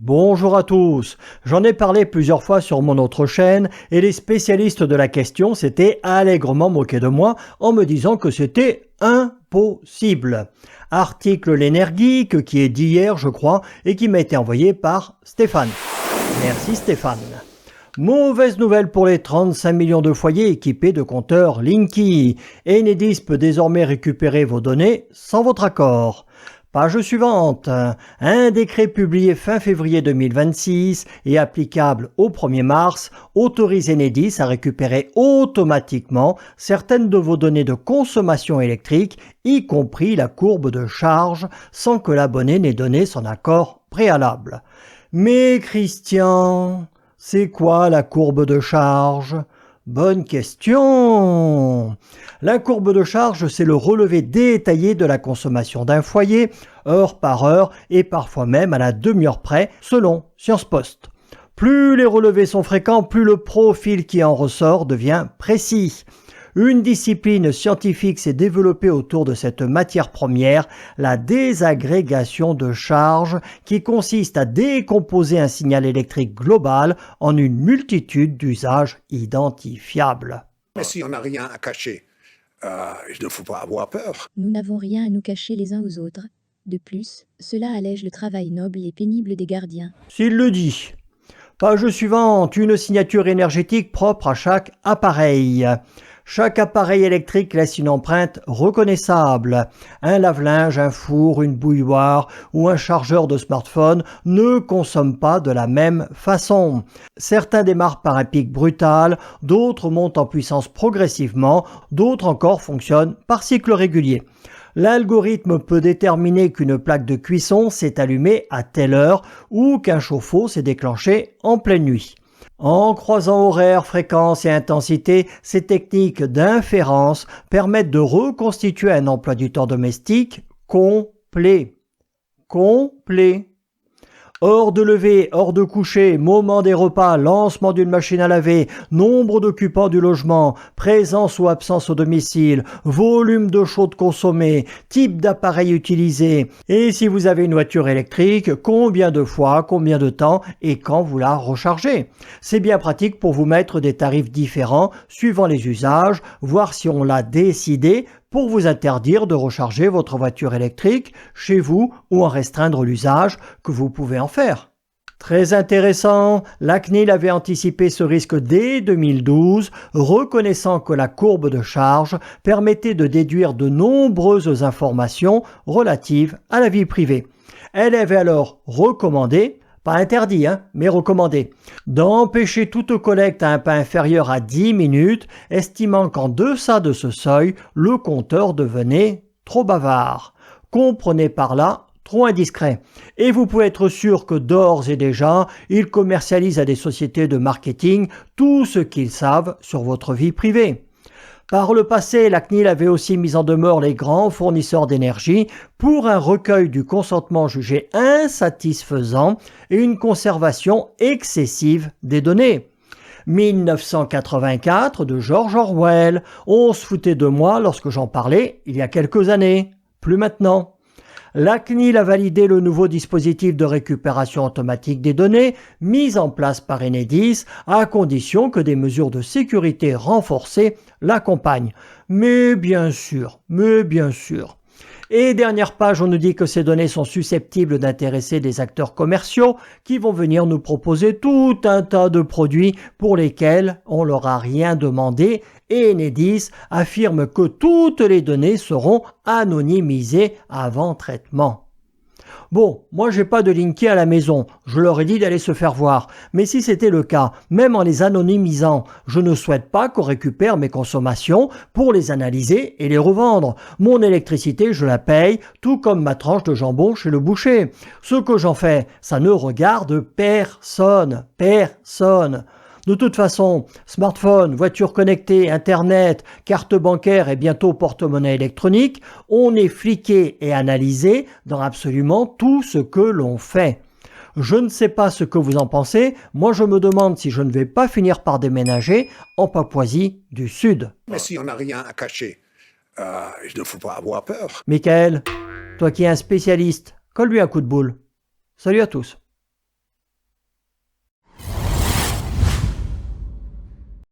Bonjour à tous. J'en ai parlé plusieurs fois sur mon autre chaîne et les spécialistes de la question s'étaient allègrement moqués de moi en me disant que c'était impossible. Article L'Énergeek qui est d'hier je crois et qui m'a été envoyé par Stéphane. Merci Stéphane. Mauvaise nouvelle pour les 35 millions de foyers équipés de compteurs Linky. Enedis peut désormais récupérer vos données sans votre accord. Page suivante. Un décret publié fin février 2026 et applicable au 1er mars autorise Enedis à récupérer automatiquement certaines de vos données de consommation électrique, y compris la courbe de charge, sans que l'abonné n'ait donné son accord préalable. Mais Christian, c'est quoi la courbe de charge ? Bonne question. La courbe de charge, c'est le relevé détaillé de la consommation d'un foyer, heure par heure et parfois même à la demi-heure près, selon Sciences Post. Plus les relevés sont fréquents, plus le profil qui en ressort devient précis. Une discipline scientifique s'est développée autour de cette matière première, la désagrégation de charge, qui consiste à décomposer un signal électrique global en une multitude d'usages identifiables. Mais si on n'a rien à cacher, il ne faut pas avoir peur. Nous n'avons rien à nous cacher les uns aux autres. De plus, cela allège le travail noble et pénible des gardiens. S'il le dit. Page suivante, une signature énergétique propre à chaque appareil. Chaque appareil électrique laisse une empreinte reconnaissable. Un lave-linge, un four, une bouilloire ou un chargeur de smartphone ne consomment pas de la même façon. Certains démarrent par un pic brutal, d'autres montent en puissance progressivement, d'autres encore fonctionnent par cycle régulier. L'algorithme peut déterminer qu'une plaque de cuisson s'est allumée à telle heure ou qu'un chauffe-eau s'est déclenché en pleine nuit. En croisant horaires, fréquences et intensité, ces techniques d'inférence permettent de reconstituer un emploi du temps domestique complet. Heure de lever, heure de coucher, moment des repas, lancement d'une machine à laver, nombre d'occupants du logement, présence ou absence au domicile, volume d'eau chaude consommée, type d'appareil utilisé, et si vous avez une voiture électrique, combien de fois, combien de temps et quand vous la rechargez. C'est bien pratique pour vous mettre des tarifs différents suivant les usages, voir si on l'a décidé, pour vous interdire de recharger votre voiture électrique chez vous ou en restreindre l'usage que vous pouvez en faire. Très intéressant, la CNIL avait anticipé ce risque dès 2012, reconnaissant que la courbe de charge permettait de déduire de nombreuses informations relatives à la vie privée. Elle avait alors recommandé, pas interdit, mais recommandé, d'empêcher toute collecte à un pas inférieur à 10 minutes, estimant qu'en deçà de ce seuil, le compteur devenait trop bavard. Comprenez par là, trop indiscret. Et vous pouvez être sûr que d'ores et déjà, ils commercialisent à des sociétés de marketing tout ce qu'ils savent sur votre vie privée. Par le passé, la CNIL avait aussi mis en demeure les grands fournisseurs d'énergie pour un recueil du consentement jugé insatisfaisant et une conservation excessive des données. 1984 de George Orwell. On se foutait de moi lorsque j'en parlais il y a quelques années. Plus maintenant. La CNIL a validé le nouveau dispositif de récupération automatique des données mis en place par Enedis à condition que des mesures de sécurité renforcées l'accompagnent. Mais bien sûr. Et dernière page, on nous dit que ces données sont susceptibles d'intéresser des acteurs commerciaux qui vont venir nous proposer tout un tas de produits pour lesquels on leur a rien demandé et Enedis affirme que toutes les données seront anonymisées avant traitement. Bon, moi j'ai pas de Linky à la maison, je leur ai dit d'aller se faire voir, mais si c'était le cas, même en les anonymisant, je ne souhaite pas qu'on récupère mes consommations pour les analyser et les revendre. Mon électricité, je la paye, tout comme ma tranche de jambon chez le boucher. Ce que j'en fais, ça ne regarde personne. De toute façon, smartphone, voiture connectée, internet, carte bancaire et bientôt porte-monnaie électronique, on est fliqué et analysé dans absolument tout ce que l'on fait. Je ne sais pas ce que vous en pensez, moi je me demande si je ne vais pas finir par déménager en Papouasie du Sud. Mais si on n'a rien à cacher, il ne faut pas avoir peur. Michael, toi qui es un spécialiste, colle-lui un coup de boule. Salut à tous.